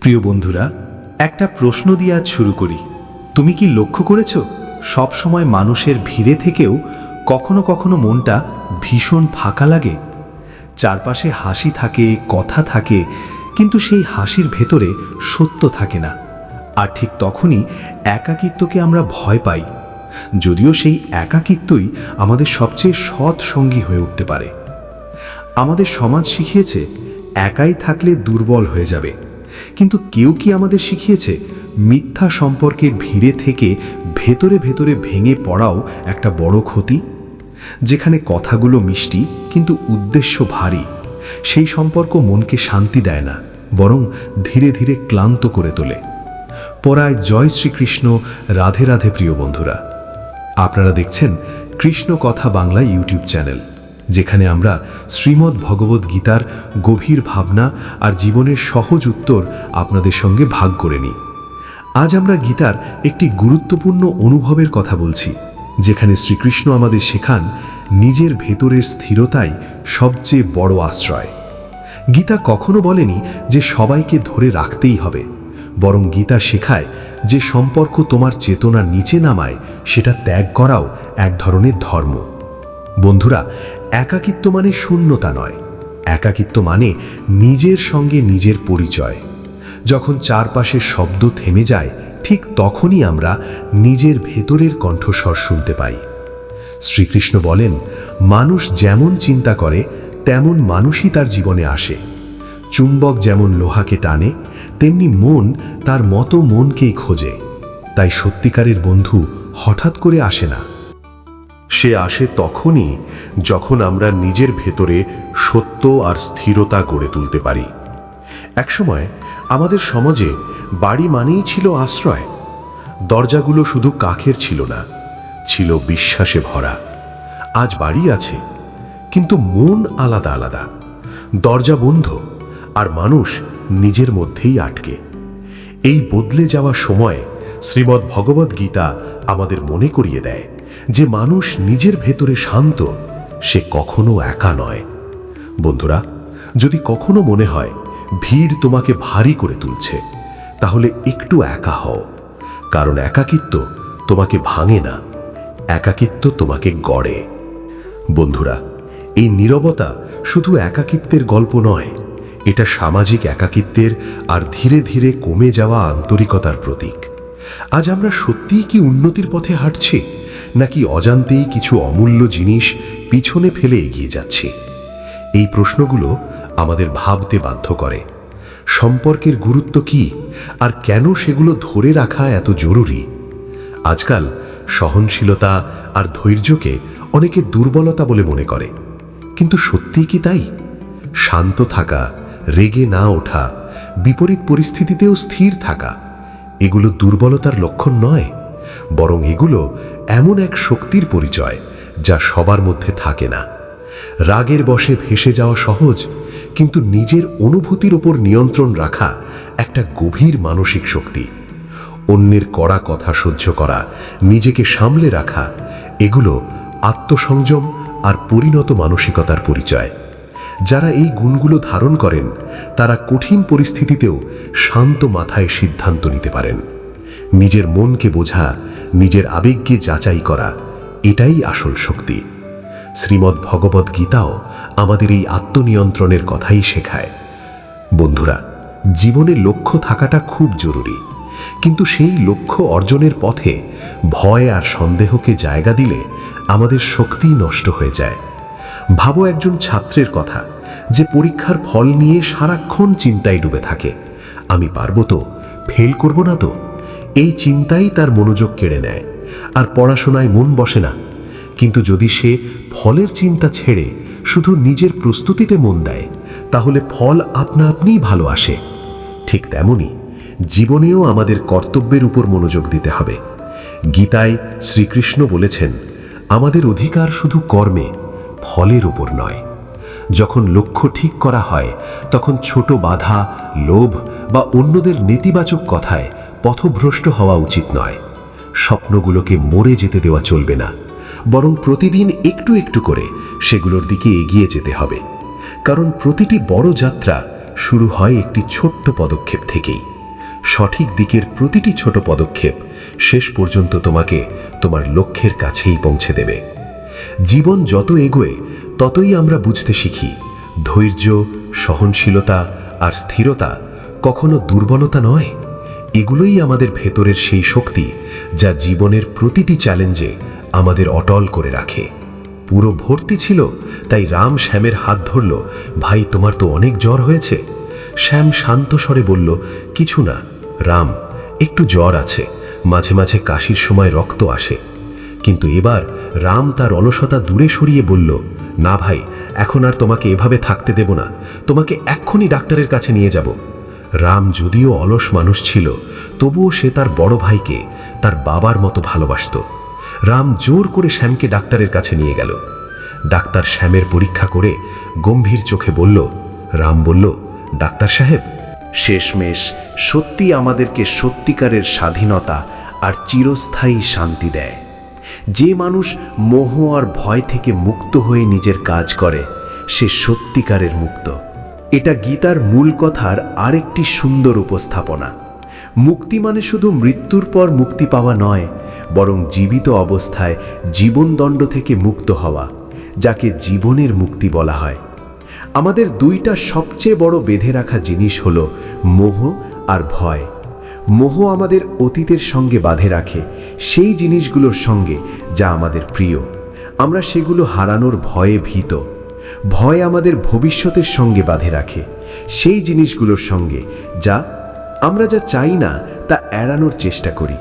প্রিয় বন্ধুরা, একটা প্রশ্ন দিয়ে আজ শুরু করি। তুমি কি লক্ষ্য করেছ, সব সময় মানুষের ভিড়ে থেকেও কখনো কখনো মনটা ভীষণ ফাঁকা লাগে? চারপাশে হাসি থাকে, কথা থাকে, কিন্তু সেই হাসির ভেতরে সত্য থাকে না। আর ঠিক তখনই একাকিত্বকে আমরা ভয় পাই, যদিও সেই একাকিত্বই আমাদের সবচেয়ে সৎ সঙ্গী হয়ে উঠতে পারে। আমাদের সমাজ শিখিয়েছে একাই থাকলে দুর্বল হয়ে যাবে, কিন্তু কেউ কি আমাদের শিখিয়েছে মিথ্যা সম্পর্কের ভিড়ে থেকে ভেতরে ভেতরে ভেঙে পড়াও একটা বড় ক্ষতি? যেখানে কথাগুলো মিষ্টি কিন্তু উদ্দেশ্য ভারী, সেই সম্পর্ক মনকে শান্তি দেয় না, বরং ধীরে ধীরে ক্লান্ত করে তোলে। পরায় জয় শ্রীকৃষ্ণ, রাধে রাধে। প্রিয় বন্ধুরা, আপনারা দেখছেন কৃষ্ণ কথা বাংলা ইউটিউব চ্যানেল, যেখানে আমরা শ্রীমদ্ ভগবদ্ গীতার গভীর ভাবনা আর জীবনের সহজ উত্তর আপনাদের সঙ্গে ভাগ করে নিই। আজ আমরা গীতার একটি গুরুত্বপূর্ণ অনুভবের কথা বলছি, যেখানে শ্রীকৃষ্ণ আমাদের শেখান নিজের ভেতরের স্থিরতাই সবচেয়ে বড় আশ্রয়। গীতা কখনো বলেনি যে সবাইকে ধরে রাখতেই হবে, বরং গীতা শেখায় যে সম্পর্ক তোমার চেতনার নিচে নামায় সেটা ত্যাগ করাও এক ধরনের ধর্ম। বন্ধুরা, একাকিত্ব মানে শূন্যতা নয়, একাকিত্ব মানে নিজের সঙ্গে নিজের পরিচয়। যখন চারপাশের শব্দ থেমে যায়, ঠিক তখনই আমরা নিজের ভেতরের কণ্ঠস্বর শুনতে পাই। শ্রীকৃষ্ণ বলেন, মানুষ যেমন চিন্তা করে তেমন মানুষই তার জীবনে আসে। চুম্বক যেমন লোহাকে টানে, তেমনি মন তার মতো মনকেই খোঁজে। তাই সত্যিকারের বন্ধু হঠাৎ করে আসে না, সে আসে তখনই যখন আমরা নিজের ভেতরে সত্য আর স্থিরতা গড়ে তুলতে পারি। একসময় আমাদের সমাজে বাড়ি মানেই ছিল আশ্রয়। দরজাগুলো শুধু কাঠের ছিল না, ছিল বিশ্বাসে ভরা। আজ বাড়ি আছে, কিন্তু মন আলাদা আলাদা। দরজা বন্ধ আর মানুষ নিজের মধ্যেই আটকে। এই বদলে যাওয়া সময়ে শ্রীমদ্ ভগবদ্ গীতা আমাদের মনে করিয়ে দেয় যে মানুষ নিজের ভেতরে শান্ত, সে কখনো একা নয়। বন্ধুরা, যদি কখনো মনে হয় ভিড় তোমাকে ভারী করে তুলছে, তাহলে একটু একা হও, কারণ একাকিত্ব তোমাকে ভাঙে না, একাকিত্ব তোমাকে গড়ে। বন্ধুরা, এই নীরবতা শুধু একাকিত্বের গল্প নয়, এটা সামাজিক একাকিত্বের আর ধীরে ধীরে কমে যাওয়া আন্তরিকতার প্রতীক। আজ আমরা সত্যিই কি উন্নতির পথে হাঁটছি, নাকি অজান্তেই কিছু অমূল্য জিনিস পিছনে ফেলে এগিয়ে যাচ্ছি? এই প্রশ্নগুলো আমাদের ভাবতে বাধ্য করে। সম্পর্কের গুরুত্ব কি, আর কেন সেগুলো ধরে রাখা এত জরুরি? আজকাল সহনশীলতা আর ধৈর্যকে অনেকে দুর্বলতা বলে মনে করে, কিন্তু সত্যিই কি তাই? শান্ত থাকা, রেগে না ওঠা, বিপরীত পরিস্থিতিতেও স্থির থাকা, এগুলো দুর্বলতার লক্ষণ নয়, বরং এগুলো এমন এক শক্তির পরিচয় যা সবার মধ্যে থাকে না। রাগের বশে ভেসে যাওয়া সহজ, কিন্তু নিজের অনুভূতির ওপর নিয়ন্ত্রণ রাখা একটা গভীর মানসিক শক্তি। অন্যের কড়া কথা সহ্য করা, নিজেকে সামলে রাখা, এগুলো আত্মসংযম আর পরিণত মানসিকতার পরিচয়। যারা এই গুণগুলো ধারণ করেন, তারা কঠিন পরিস্থিতিতেও শান্ত মাথায় সিদ্ধান্ত নিতে পারেন। নিজের মনকে বোঝা, নিজের আবেগকে যাচাই করা, এটাই আসল শক্তি। শ্রীমদ্ ভগবদ্ গীতাও আমাদের এই আত্মনিয়ন্ত্রণের কথাই শেখায়। বন্ধুরা, জীবনে লক্ষ্য থাকাটা খুব জরুরি, কিন্তু সেই লক্ষ্য অর্জনের পথে ভয় আর সন্দেহকে জায়গা দিলে আমাদের শক্তি নষ্ট হয়ে যায়। ভাবো একজন ছাত্রের কথা, যে পরীক্ষার ফল নিয়ে সারাক্ষণ চিন্তায় ডুবে থাকে। আমি পারবো তো? ফেল করব না তো? এই চিন্তাই তার মনোযোগ কেড়ে নেয়, আর পড়াশোনায় মন বসে না। কিন্তু যদি সে ফলের চিন্তা ছেড়ে শুধু নিজের প্রস্তুতিতে মন দেয়, তাহলে ফল আপনা আপনিই ভালো আসে। ঠিক তেমনি জীবনেও আমাদের কর্তব্যের উপর মনোযোগ দিতে হবে। গীতায় শ্রীকৃষ্ণ বলেছেন, আমাদের অধিকার শুধু কর্মে, ফলের উপর নয়। যখন লক্ষ্য ঠিক করা হয়, তখন ছোট বাধা, লোভ বা অন্যদের নেতিবাচক কথায় পথভ্রষ্ট হওয়া উচিত নয়। স্বপ্নগুলোকে মরে যেতে দেওয়া চলবে না, বরং প্রতিদিন একটু একটু করে সেগুলোর দিকে এগিয়ে যেতে হবে। কারণ প্রতিটি বড় যাত্রা শুরু হয় একটি ছোট্ট পদক্ষেপ থেকেই। সঠিক দিকের প্রতিটি ছোট পদক্ষেপ শেষ পর্যন্ত তোমাকে তোমার লক্ষ্যের কাছেই পৌঁছে দেবে। জীবন যত এগোয় ততই আমরা বুঝতে শিখি ধৈর্য, সহনশীলতা আর স্থিরতা কখনো দুর্বলতা নয়। এগুলোই আমাদের ভেতরের সেই শক্তি যা জীবনের প্রতিটি চ্যালেঞ্জে আমাদের অটল করে রাখে। পুরো ভর্তি ছিল, তাই রাম শ্যামের হাত ধরল। ভাই, তোমার তো অনেক জ্বর হয়েছে। শ্যাম শান্ত স্বরে বলল, কিছু না রাম, একটু জ্বর আছে, মাঝে মাঝে কাশির সময় রক্ত আসে। কিন্তু এবার রাম তার অলসতা দূরে সরিয়ে বলল, না ভাই, এখন আর তোমাকে এভাবে থাকতে দেব না, তোমাকে এক্ষুনি ডাক্তারের কাছে নিয়ে যাব। রাম যদিও অলস মানুষ ছিল, তবুও সে তার বড় ভাইকে তার বাবার মতো ভালোবাসত। রাম জোর করে শ্যামকে ডাক্তারের কাছে নিয়ে গেল। ডাক্তার শ্যামের পরীক্ষা করে গম্ভীর চোখে বলল, রাম বলল, ডাক্তার সাহেব, শেষমেশ সত্যি আমাদেরকে সত্যিকারের স্বাধীনতা আর চিরস্থায়ী শান্তি দেয়। যে মানুষ মোহ আর ভয় থেকে মুক্ত হয়ে নিজের কাজ করে, সে সত্যিকারের মুক্ত। এটা গীতার মূল কথার আরেকটি সুন্দর উপস্থাপনা। মুক্তি মানে শুধু মৃত্যুর পর মুক্তি পাওয়া নয়, বরং জীবিত অবস্থায় জীবনদণ্ড থেকে মুক্ত হওয়া, যাকে জীবনের মুক্তি বলা হয়। আমাদের দুইটা সবচেয়ে বড় বেঁধে রাখা জিনিস হলো মোহ আর ভয়। মোহ আমাদের অতীতের সঙ্গে বাঁধে রাখে, সেই জিনিসগুলোর সঙ্গে যা আমাদের প্রিয়। আমরা সেগুলো হারানোর ভয়ে ভীত। ভয় আমাদের ভবিষ্যতের সঙ্গে বাঁধে রাখে, সেই জিনিসগুলোর সঙ্গে যা আমরা চাই না তা এড়ানোর চেষ্টা করি।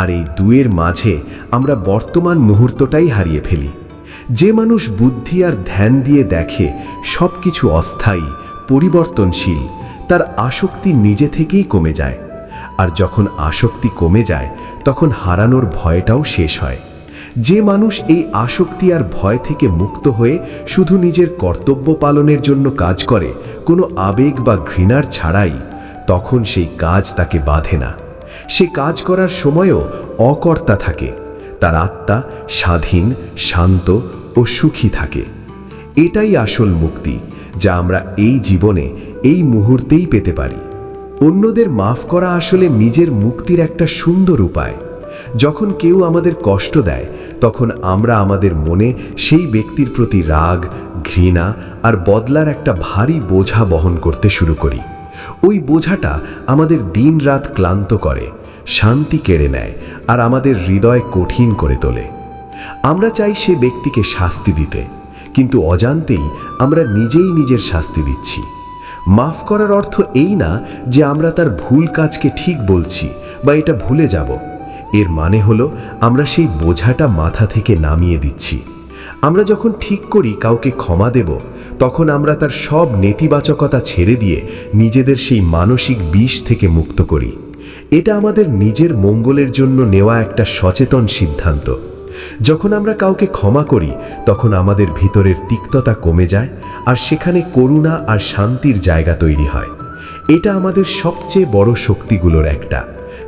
আর এই দুয়ের মাঝে আমরা বর্তমান মুহূর্তটাই হারিয়ে ফেলি। যে মানুষ বুদ্ধি আর ধ্যান দিয়ে দেখে সব কিছু অস্থায়ী, পরিবর্তনশীল, তার আসক্তি নিজে থেকেই কমে যায়। আর যখন আসক্তি কমে যায়, তখন হারানোর ভয়টাও শেষ হয়। যে মানুষ এই আসক্তি আর ভয় থেকে মুক্ত হয়ে শুধু নিজের কর্তব্য পালনের জন্য কাজ করে, কোনো আবেগ বা ঘৃণার ছাড়াই, তখন সেই কাজ তাকে বাঁধে না। সে কাজ করার সময়ও অকর্তা থাকে। তার আত্মা স্বাধীন, শান্ত ও সুখী থাকে। এটাই আসল মুক্তি, যা আমরা এই জীবনে, এই মুহূর্তেই পেতে পারি। অন্যদের মাফ করা আসলে নিজের মুক্তির একটা সুন্দর উপায়। যখন কেউ আমাদের কষ্ট দেয়, তখন আমরা আমাদের মনে সেই ব্যক্তির প্রতি রাগ, ঘৃণা আর বদলার একটা ভারী বোঝা বহন করতে শুরু করি। ওই বোঝাটা আমাদের দিনরাত ক্লান্ত করে, শান্তি কেড়ে নেয় আর আমাদের হৃদয় কঠিন করে তোলে। আমরা চাই সে ব্যক্তিকে শাস্তি দিতে, কিন্তু অজান্তেই আমরা নিজেই নিজের শাস্তি দিচ্ছি। মাফ করার অর্থ এই না যে আমরা তার ভুল কাজকে ঠিক বলছি বা এটা ভুলে যাব। এর মানে হলো আমরা সেই বোঝাটা মাথা থেকে নামিয়ে দিচ্ছি। আমরা যখন ঠিক করি কাউকে ক্ষমা দেব, তখন আমরা তার সব নেতিবাচকতা ছেড়ে দিয়ে নিজেদের সেই মানসিক বিষ থেকে মুক্ত করি। এটা আমাদের নিজের মঙ্গলের জন্য নেওয়া একটা সচেতন সিদ্ধান্ত। যখন আমরা কাউকে ক্ষমা করি, তখন আমাদের ভিতরের তিক্ততা কমে যায় আর সেখানে করুণা আর শান্তির জায়গা তৈরি হয়। এটা আমাদের সবচেয়ে বড় শক্তিগুলোর একটা,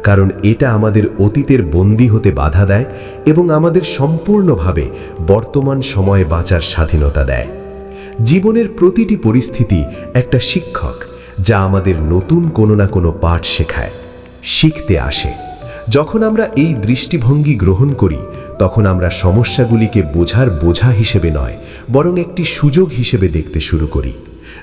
কারণ এটা আমাদের অতীতের বন্দী হতে বাধা দেয় এবং আমাদের সম্পূর্ণভাবে বর্তমান সময়ে বাঁচার স্বাধীনতা দেয়। জীবনের প্রতিটি পরিস্থিতি একটা শিক্ষক, যা আমাদের নতুন কোনো না কোনো পাঠ শেখায়, শিখতে আসে। যখন আমরা এই দৃষ্টিভঙ্গি গ্রহণ করি, তখন আমরা সমস্যাগুলিকে বোঝার বোঝা হিসেবে নয়, বরং একটি সুযোগ হিসেবে দেখতে শুরু করি।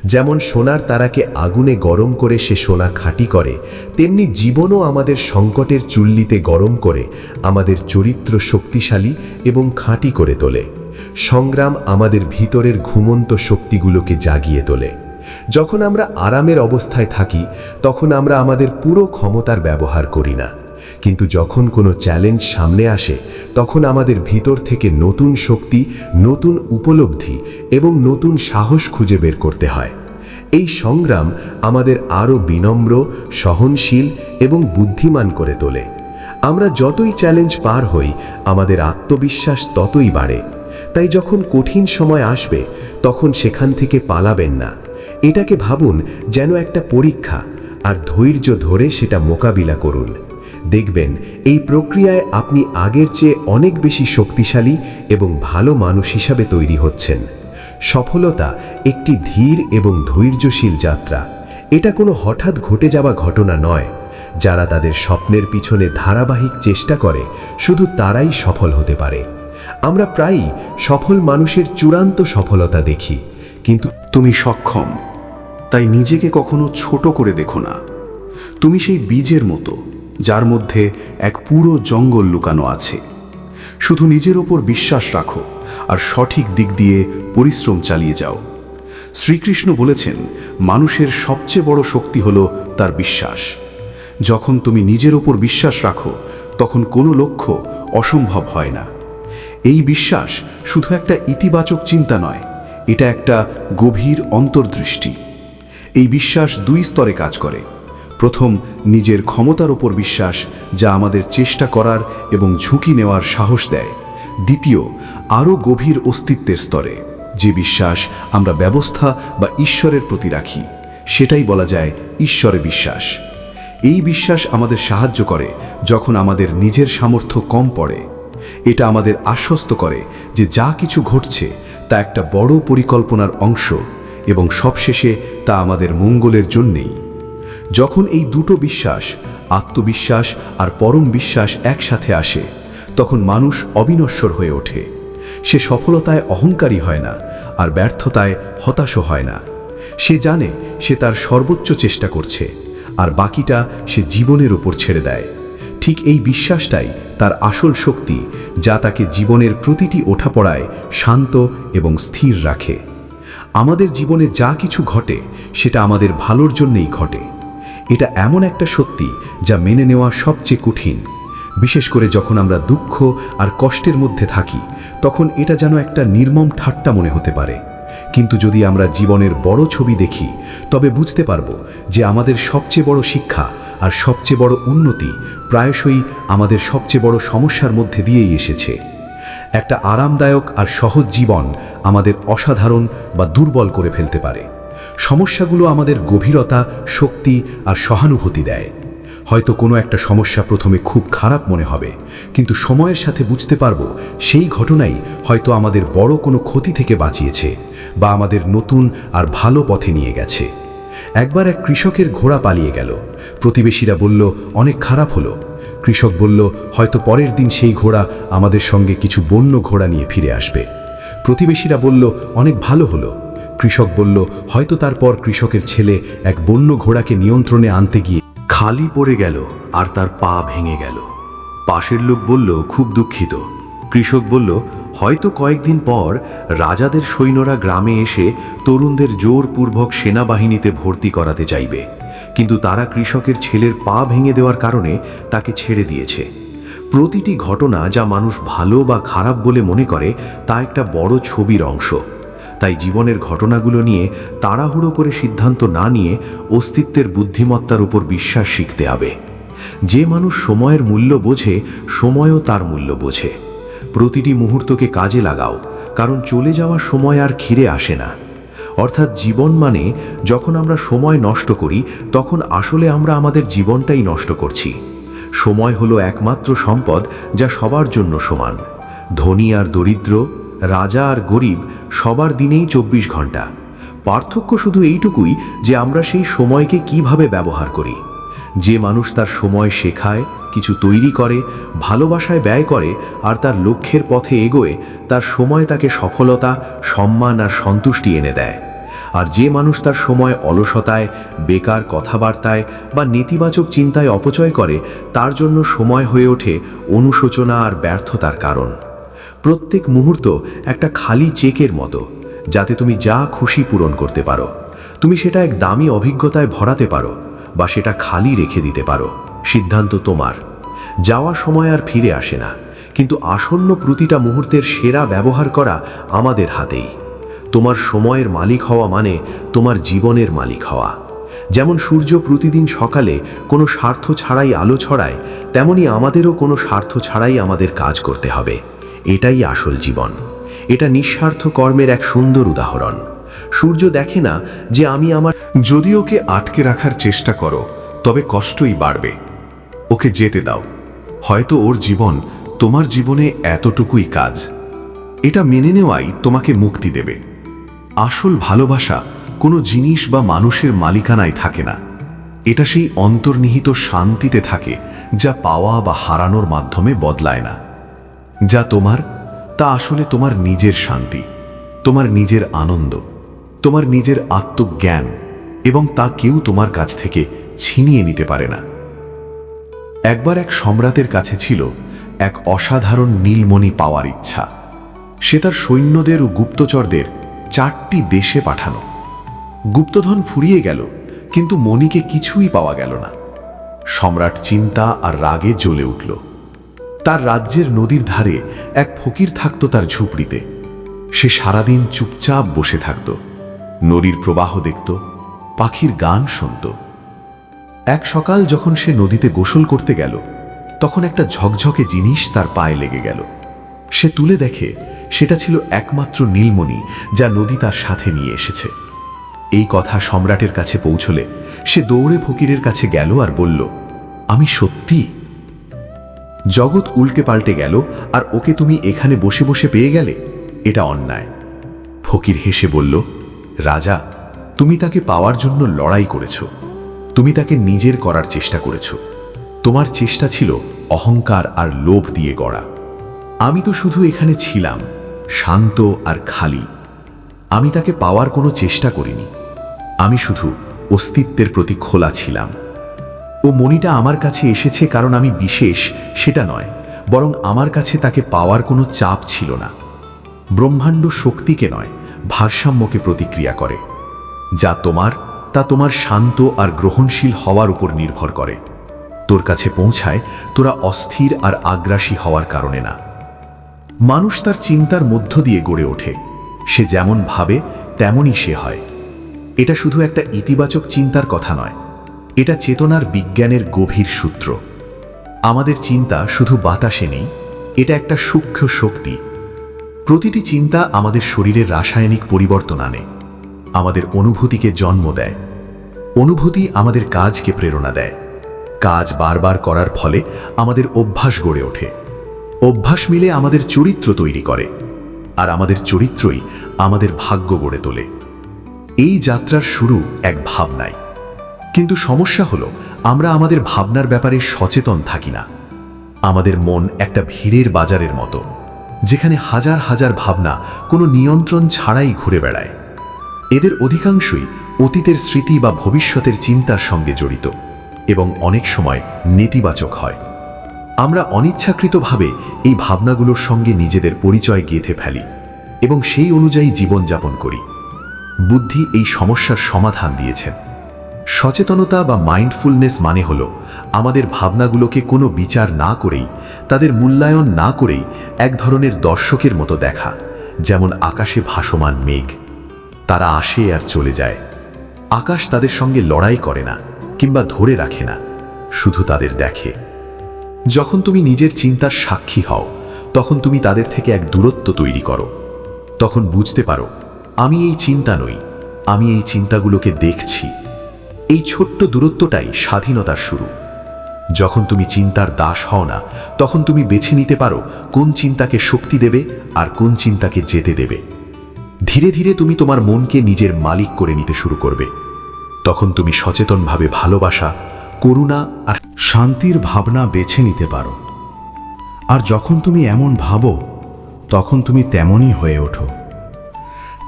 যেমন সোনার তারাকে আগুনে গরম করে সে সোনা খাঁটি করে, তেমনি জীবনও আমাদের সংকটের চুল্লিতে গরম করে আমাদের চরিত্র শক্তিশালী এবং খাঁটি করে তোলে। সংগ্রাম আমাদের ভিতরের ঘুমন্ত শক্তিগুলোকে জাগিয়ে তোলে। যখন আমরা আরামের অবস্থায় থাকি, তখন আমরা আমাদের পুরো ক্ষমতার ব্যবহার করি না, কিন্তু যখন কোনো চ্যালেঞ্জ সামনে আসে, তখন আমাদের ভিতর থেকে নতুন শক্তি, নতুন উপলব্ধি এবং নতুন সাহস খুঁজে বের করতে হয়। এই সংগ্রাম আমাদের আরও বিনম্র, সহনশীল এবং বুদ্ধিমান করে তোলে। আমরা যতই চ্যালেঞ্জ পার হই, আমাদের আত্মবিশ্বাস ততই বাড়ে। তাই যখন কঠিন সময় আসবে, তখন সেখান থেকে পালাবেন না। এটাকে ভাবুন যেন একটা পরীক্ষা, আর ধৈর্য ধরে সেটা মোকাবিলা করুন। দেখবেন এই প্রক্রিয়ায় আপনি আগের চেয়ে অনেক বেশি শক্তিশালী এবং ভালো মানুষ হিসাবে তৈরি হচ্ছেন। সফলতা একটি ধীর এবং ধৈর্যশীল যাত্রা। এটা কোনো হঠাৎ ঘটে যাওয়া ঘটনা নয়। যারা তাদের স্বপ্নের পিছনে ধারাবাহিক চেষ্টা করে শুধু তারাই সফল হতে পারে। আমরা প্রায়ই সফল মানুষের চূড়ান্ত সফলতা দেখি, কিন্তু তুমি সক্ষম, তাই নিজেকে কখনো ছোট করে দেখো না। তুমি সেই বীজের মতো যার মধ্যে এক পুরো জঙ্গল লুকানো আছে। শুধু নিজের ওপর বিশ্বাস রাখো আর সঠিক দিক দিয়ে পরিশ্রম চালিয়ে যাও। শ্রীকৃষ্ণ বলেছেন, মানুষের সবচেয়ে বড় শক্তি হলো তার বিশ্বাস। যখন তুমি নিজের ওপর বিশ্বাস রাখো, তখন কোনো লক্ষ্য অসম্ভব হয় না। এই বিশ্বাস শুধু একটা ইতিবাচক চিন্তা নয়, এটা একটা গভীর অন্তর্দৃষ্টি। এই বিশ্বাস দুই স্তরে কাজ করে। প্রথম, নিজের ক্ষমতার ওপর বিশ্বাস, যা আমাদের চেষ্টা করার এবং ঝুঁকি নেওয়ার সাহস দেয়। দ্বিতীয়, আরও গভীর অস্তিত্বের স্তরে, যে বিশ্বাস আমরা ব্যবস্থা বা ঈশ্বরের প্রতি রাখি, সেটাই বলা যায় ঈশ্বরে বিশ্বাস। এই বিশ্বাস আমাদের সাহায্য করে যখন আমাদের নিজের সামর্থ্য কম পড়ে। এটা আমাদের আশ্বস্ত করে যে যা কিছু ঘটছে তা একটা বড় পরিকল্পনার অংশ এবং সবশেষে তা আমাদের মঙ্গলের জন্যেই। যখন এই দুটো বিশ্বাস, আত্মবিশ্বাস আর পরম বিশ্বাস একসাথে আসে, তখন মানুষ অবিনশ্বর হয়ে ওঠে। সে সফলতায় অহংকারী হয় না, আর ব্যর্থতায় হতাশও হয় না। সে জানে সে তার সর্বোচ্চ চেষ্টা করছে, আর বাকিটা সে জীবনের উপর ছেড়ে দেয়। ঠিক এই বিশ্বাসটাই তার আসল শক্তি, যা তাকে জীবনের প্রতিটি ওঠাপড়ায় শান্ত এবং স্থির রাখে। আমাদের জীবনে যা কিছু ঘটে সেটা আমাদের ভালোর জন্যেই ঘটে। এটা এমন একটা সত্যি যা মেনে নেওয়া সবচেয়ে কঠিন। বিশেষ করে যখন আমরা দুঃখ আর কষ্টের মধ্যে থাকি, তখন এটা যেন একটা নির্মম ঠাট্টা মনে হতে পারে। কিন্তু যদি আমরা জীবনের বড় ছবি দেখি, তবে বুঝতে পারবো যে আমাদের সবচেয়ে বড় শিক্ষা আর সবচেয়ে বড় উন্নতি প্রায়শই আমাদের সবচেয়ে বড় সমস্যার মধ্যে দিয়েই এসেছে। একটা আরামদায়ক আর সহজ জীবন আমাদের অসাধারণ বা দুর্বল করে ফেলতে পারে। সমস্যাগুলো আমাদের গভীরতা, শক্তি আর সহানুভূতি দেয়। হয়তো কোনো একটা সমস্যা প্রথমে খুব খারাপ মনে হবে, কিন্তু সময়ের সাথে বুঝতে পারবো সেই ঘটনাই হয়তো আমাদের বড় কোনো ক্ষতি থেকে বাঁচিয়েছে বা আমাদের নতুন আর ভালো পথে নিয়ে গেছে। একবার এক কৃষকের ঘোড়া পালিয়ে গেল। প্রতিবেশীরা বলল, অনেক খারাপ হলো। কৃষক বলল, হয়তো পরের দিন সেই ঘোড়া আমাদের সঙ্গে কিছু বন্য ঘোড়া নিয়ে ফিরে আসবে। প্রতিবেশীরা বলল, অনেক ভালো হলো। কৃষক বলল, হয়তো তারপর কৃষকের ছেলে এক বন্য ঘোড়াকে নিয়ন্ত্রণে আনতে গিয়ে খালি পড়ে গেল আর তার পা ভেঙে গেল। পাশের লোক বলল, খুব দুঃখিত। কৃষক বলল, হয়তো কয়েকদিন পর রাজাদের সৈন্যরা গ্রামে এসে তরুণদের জোরপূর্বক সেনাবাহিনীতে ভর্তি করাতে চাইবে, কিন্তু তারা কৃষকের ছেলের পা ভেঙে দেওয়ার কারণে তাকে ছেড়ে দিয়েছে। প্রতিটি ঘটনা যা মানুষ ভালো বা খারাপ বলে মনে করে, তা একটা বড় ছবির অংশ। তাই জীবনের ঘটনাগুলো নিয়ে তাড়াহুড়ো করে সিদ্ধান্ত না নিয়ে অস্তিত্বের বুদ্ধিমত্তার উপর বিশ্বাস শিখতে হবে। যে মানুষ সময়ের মূল্য বোঝে, সময়ও তার মূল্য বোঝে। প্রতিটি মুহূর্তকে কাজে লাগাও, কারণ চলে যাওয়া সময় আর ফিরে আসে না। অর্থাৎ জীবন মানে যখন আমরা সময় নষ্ট করি, তখন আসলে আমরা আমাদের জীবনটাই নষ্ট করছি। সময় হলো একমাত্র সম্পদ যা সবার জন্য সমান। ধনী আর দরিদ্র, রাজা আর গরিব, সবার দিনেই 24 ঘন্টা। পার্থক্য শুধু এইটুকুই যে আমরা সেই সময়কে কিভাবে ব্যবহার করি। যে মানুষ তার সময় শেখায়, কিছু তৈরি করে, ভালোবাসায় ব্যয় করে আর তার লক্ষ্যের পথে এগোয়, তার সময় তাকে সফলতা, সম্মান আর সন্তুষ্টি এনে দেয়। আর যে মানুষ তার সময় অলসতায়, বেকার কথাবার্তায় বা নেতিবাচক চিন্তায় অপচয় করে, তার জন্য সময় হয়ে ওঠে অনুশোচনা আর ব্যর্থতার কারণ। প্রত্যেক মুহূর্ত একটা খালি চেকের মতো, যাতে তুমি যা খুশি পূরণ করতে পারো। তুমি সেটা এক দামি অভিজ্ঞতায় ভরাতে পারো বা সেটা খালি রেখে দিতে পারো। সিদ্ধান্ত তোমার। যাওয়া সময় আর ফিরে আসে না, কিন্তু আসন্ন প্রতিটা মুহূর্তের সেরা ব্যবহার করা আমাদের হাতেই। তোমার সময়ের মালিক হওয়া মানে তোমার জীবনের মালিক হওয়া। যেমন সূর্য প্রতিদিন সকালে কোনো স্বার্থ ছাড়াই আলো ছড়ায়, তেমনি আমাদেরও কোনো স্বার্থ ছাড়াই আমাদের কাজ করতে হবে। এটাই আসল জীবন। এটা নিঃস্বার্থ কর্মের এক সুন্দর উদাহরণ। সূর্য দেখে না যে আমি আমার, যদি ওকে আটকে রাখার চেষ্টা করো, তবে কষ্টই বাড়বে। ওকে যেতে দাও। হয়তো ওর জীবন তোমার জীবনে এতটুকুই কাজ। এটা মেনে নেওয়াই তোমাকে মুক্তি দেবে। আসল ভালোবাসা কোনো জিনিস বা মানুষের মালিকানায় থাকে না। এটা সেই অন্তর্নিহিত শান্তিতে থাকে যা পাওয়া বা হারানোর মাধ্যমে বদলায় না। যা তোমার তা আসলে তোমার নিজের শান্তি, তোমার নিজের আনন্দ, তোমার নিজের আত্মজ্ঞান, এবং তা কেউ তোমার কাছ থেকে ছিনিয়ে নিতে পারে না। একবার এক সম্রাটের কাছে ছিল এক অসাধারণ নীলমণি পাওয়ার ইচ্ছা। সে তার সৈন্যদের ও গুপ্তচরদের 4টি দেশে পাঠানো। গুপ্তধন ফুরিয়ে গেল, কিন্তু মণিকে কিছুই পাওয়া গেল না। সম্রাট চিন্তা আর রাগে জ্বলে উঠল। তার রাজ্যের নদীর ধারে এক ফকির থাকত তার ঝুপড়িতে। সে সারাদিন চুপচাপ বসে থাকত, নদীর প্রবাহ দেখত, পাখির গান শুনত। এক সকাল যখন সে নদীতে গোসল করতে গেল, তখন একটা ঝকঝকে জিনিস তার পায়ে লেগে গেল। সে তুলে দেখে সেটা ছিল একমাত্র নীলমণি যা নদী তার সাথে নিয়ে এসেছে। এই কথা সম্রাটের কাছে পৌঁছলে সে দৌড়ে ফকিরের কাছে গেল আর বলল, আমি সত্যি। জগৎ উল্টে পাল্টে গেল, আর ওকে তুমি এখানে বসে বসে পেয়ে গেলে? এটা অন্যায়। ফকির হেসে বলল, রাজা, তুমি তাকে পাওয়ার জন্য লড়াই করেছ, তুমি তাকে নিজের করার চেষ্টা করেছ। তোমার চেষ্টা ছিল অহংকার আর লোভ দিয়ে গড়া। আমি তো শুধু এখানে ছিলাম, শান্ত আর খালি। আমি তাকে পাওয়ার কোনো চেষ্টা করিনি, আমি শুধু অস্তিত্বের প্রতি খোলা ছিলাম। ও মণিটা আমার কাছে এসেছে কারণ আমি বিশেষ, সেটা নয়, বরং আমার কাছে তাকে পাওয়ার কোনো চাপ ছিল না। ব্রহ্মাণ্ড শক্তিকে নয়, ভারসাম্যকে প্রতিক্রিয়া করে। যা তোমার তা তোমার শান্ত আর গ্রহণশীল হওয়ার উপর নির্ভর করে। তোর কাছে পৌঁছায় তোরা অস্থির আর আগ্রাসী হওয়ার কারণে না। মানুষ তার চিন্তার মধ্য দিয়ে গড়ে ওঠে। সে যেমন ভাবে তেমনই সে হয়। এটা শুধু একটা ইতিবাচক চিন্তার কথা নয়, এটা চেতনার বিজ্ঞানের গভীর সূত্র। আমাদের চিন্তা শুধু বাতাসে নেই, এটা একটা সূক্ষ্ম শক্তি। প্রতিটি চিন্তা আমাদের শরীরের রাসায়নিক পরিবর্তন আনে, আমাদের অনুভূতিকে জন্ম দেয়। অনুভূতি আমাদের কাজকে প্রেরণা দেয়। কাজ বারবার করার ফলে আমাদের অভ্যাস গড়ে ওঠে। অভ্যাস মিলে আমাদের চরিত্র তৈরি করে, আর আমাদের চরিত্রই আমাদের ভাগ্য গড়ে তোলে। এই যাত্রার শুরু এক ভাবনায়, কিন্তু সমস্যা হলো আমরা আমাদের ভাবনার ব্যাপারে সচেতন থাকি না। আমাদের মন একটা ভিড়ের বাজারের মতো, যেখানে হাজার হাজার ভাবনা কোনো নিয়ন্ত্রণ ছাড়াই ঘুরে বেড়ায়। এদের অধিকাংশই অতীতের স্মৃতি বা ভবিষ্যতের চিন্তার সঙ্গে জড়িত, এবং অনেক সময় নেতিবাচক হয়। আমরা অনিচ্ছাকৃতভাবে এই ভাবনাগুলোর সঙ্গে নিজেদের পরিচয় গেঁথে ফেলি এবং সেই অনুযায়ী জীবনযাপন করি। বুদ্ধি এই সমস্যার সমাধান দিয়েছেন। সচেতনতা বা মাইন্ডফুলনেস মানে হলো আমাদের ভাবনাগুলোকে কোনো বিচার না করেই, তাদের মূল্যায়ন না করেই এক ধরনের দর্শকের মতো দেখা, যেমন আকাশে ভাসমান মেঘ। তারা আসে আর চলে যায়। আকাশ তাদের সঙ্গে লড়াই করে না কিংবা ধরে রাখে না, শুধু তাদের দেখে। যখন তুমি নিজের চিন্তার সাক্ষী হও, তখন তুমি তাদের থেকে এক দূরত্ব তৈরি করো। তখন বুঝতে পারো, আমি এই চিন্তা নই, আমি এই চিন্তাগুলোকে দেখছি। এই ছোট্ট দূরত্বটাই স্বাধীনতার শুরু। যখন তুমি চিন্তার দাস হও না, তখন তুমি বেছে নিতে পারো কোন চিন্তাকে শক্তি দেবে আর কোন চিন্তাকে যেতে দেবে। ধীরে ধীরে তুমি তোমার মনকে নিজের মালিক করে নিতে শুরু করবে। তখন তুমি সচেতনভাবে ভালোবাসা, করুণা আর শান্তির ভাবনা বেছে নিতে পারো। আর যখন তুমি এমন ভাবো, তখন তুমি তেমনই হয়ে ওঠো।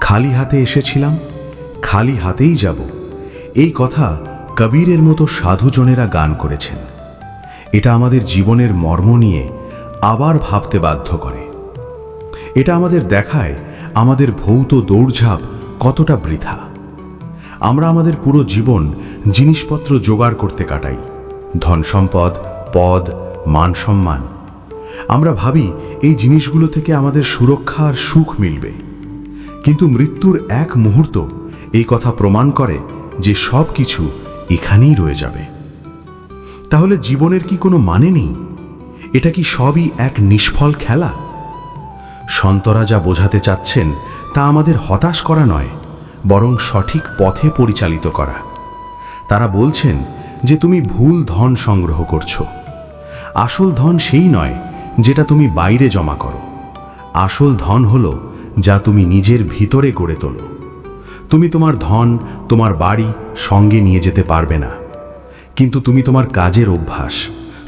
খালি হাতে এসেছিলাম, খালি হাতেই যাব, এই কথা কবীরের মতো সাধুজনেরা গান করেছেন। এটা আমাদের জীবনের মর্ম নিয়ে আবার ভাবতে বাধ্য করে। এটা আমাদের দেখায় আমাদের ভৌত দৌড়ঝাঁপ কতটা বৃথা। আমরা আমাদের পুরো জীবন জিনিসপত্র জোগাড় করতে কাটাই, ধন সম্পদ, পদ, মান সম্মান। আমরা ভাবি এই জিনিসগুলো থেকে আমাদের সুরক্ষা আর সুখ মিলবে, কিন্তু মৃত্যুর এক মুহূর্ত এই কথা প্রমাণ করে যে সব কিছু এখানেই রয়ে যাবে। তাহলে জীবনের কি কোনো মানে নেই? এটা কি সবই এক নিষ্ফল খেলা? সন্তরা যা বোঝাতে চাচ্ছেন তা আমাদের হতাশ করা নয়, বরং সঠিক পথে পরিচালিত করা। তারা বলছেন যে তুমি ভুল ধন সংগ্রহ করছো। আসল ধন সেই নয় যেটা তুমি বাইরে জমা করো। আসল ধন হলো যা তুমি নিজের ভিতরে গড়ে তোলো। তুমি তোমার ধন, তোমার বাড়ি সঙ্গে নিয়ে যেতে পারবে না, কিন্তু তুমি তোমার কাজের অভ্যাস,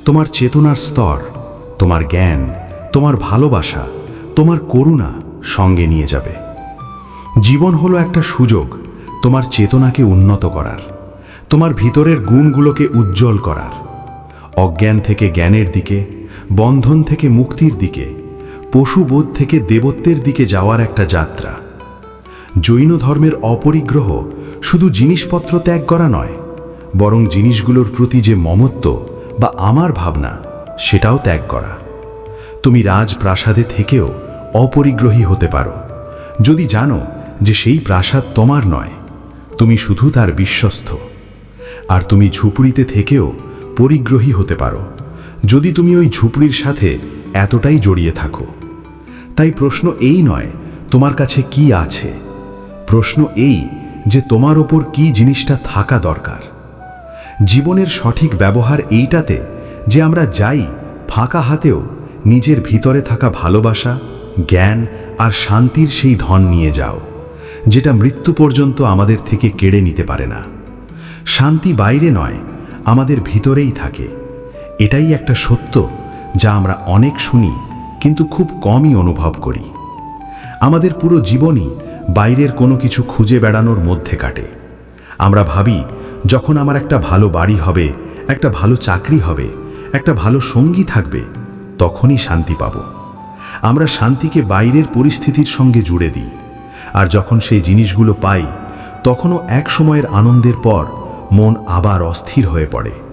তোমার চেতনার স্তর, তোমার জ্ঞান, তোমার ভালোবাসা, তোমার করুণা সঙ্গে নিয়ে যাবে। জীবন হলো একটা সুযোগ তোমার চেতনাকে উন্নত করার, তোমার ভিতরের গুণগুলোকে উজ্জ্বল করার, অজ্ঞান থেকে জ্ঞানের দিকে, বন্ধন থেকে মুক্তির দিকে, পশুবোধ থেকে দেবত্বের দিকে যাওয়ার একটা যাত্রা। জৈন ধর্মের অপরিগ্রহ শুধু জিনিসপত্র ত্যাগ করা নয়, বরং জিনিসগুলোর প্রতি যে মমত্ব বা আমার ভাবনা সেটাও ত্যাগ করা। তুমি রাজপ্রাসাদে থেকেও অপরিগ্রহী হতে পারো যদি জানো যে সেই প্রাসাদ তোমার নয়, তুমি শুধু তার বিশ্বস্ত। আর তুমি ঝুপড়িতে থেকেও পরিগ্রহী হতে পারো যদি তুমি ওই ঝুপড়ির সাথে এতটাই জড়িয়ে থাকো। তাই প্রশ্ন এই নয় তোমার কাছে কি আছে, প্রশ্ন এই যে তোমার ওপর কি জিনিসটা থাকা দরকার। জীবনের সঠিক ব্যবহার এইটাতে যে আমরা যাই ফাঁকা হাতেও নিজের ভিতরে থাকা ভালোবাসা, জ্ঞান আর শান্তির সেই ধন নিয়ে যাও, যেটা মৃত্যু পর্যন্ত আমাদের থেকে কেড়ে নিতে পারে না। শান্তি বাইরে নয়, আমাদের ভিতরেই থাকে। এটাই একটা সত্য যা আমরা অনেক শুনি কিন্তু খুব কমই অনুভব করি। আমাদের পুরো জীবনই বাইরের কোনো কিছু খুঁজে বেড়ানোর মধ্যে কাটে। আমরা ভাবি যখন আমার একটা ভালো বাড়ি হবে, একটা ভালো চাকরি হবে, একটা ভালো সঙ্গী থাকবে, তখনই শান্তি পাব। আমরা শান্তিকে বাইরের পরিস্থিতির সঙ্গে জুড়ে দিই, আর যখন সেই জিনিসগুলো পাই তখনও এক সময়ের আনন্দের পর মন আবার অস্থির হয়ে পড়ে।